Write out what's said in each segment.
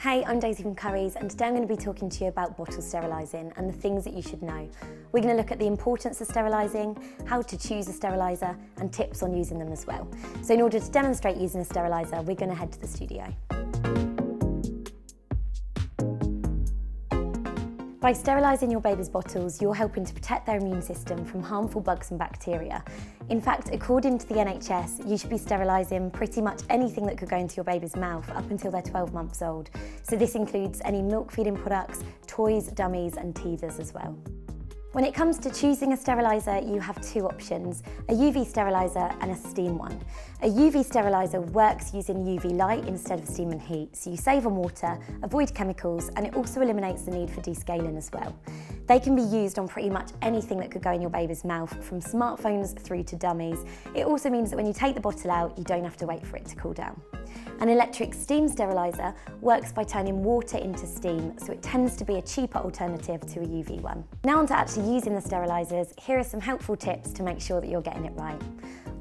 Hey, I'm Daisy from Currys, and today I'm going to be talking to you about bottle sterilising and the things that you should know. We're going to look at the importance of sterilising, how to choose a steriliser, and tips on using them as well. So in order to demonstrate using a steriliser, we're going to head to the studio. By sterilising your baby's bottles, you're helping to protect their immune system from harmful bugs and bacteria. In fact, according to the NHS, you should be sterilising pretty much anything that could go into your baby's mouth up until they're 12 months old. So this includes any milk feeding products, toys, dummies and teethers as well. When it comes to choosing a steriliser, you have two options, a UV steriliser and a steam one. A UV steriliser works using UV light instead of steam and heat, so you save on water, avoid chemicals, and it also eliminates the need for descaling as well. They can be used on pretty much anything that could go in your baby's mouth, from smartphones through to dummies. It also means that when you take the bottle out, you don't have to wait for it to cool down. An electric steam steriliser works by turning water into steam, so it tends to be a cheaper alternative to a UV one. Now on to actually using the sterilisers, here are some helpful tips to make sure that you're getting it right.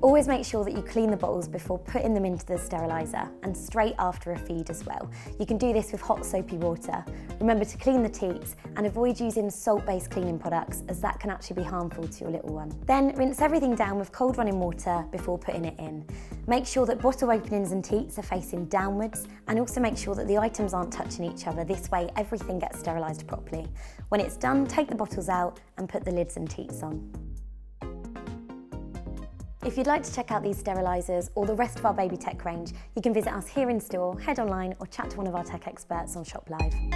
Always make sure that you clean the bottles before putting them into the steriliser, and straight after a feed as well. You can do this with hot soapy water. Remember to clean the teats and avoid using salt-based cleaning products, as that can actually be harmful to your little one. Then rinse everything down with cold running water before putting it in. Make sure that bottle openings and teats are facing downwards, and also make sure that the items aren't touching each other. This way everything gets sterilised properly. When it's done, take the bottles out and put the lids and teats on. If you'd like to check out these sterilisers or the rest of our baby tech range, you can visit us here in store, head online or chat to one of our tech experts on Shop Live.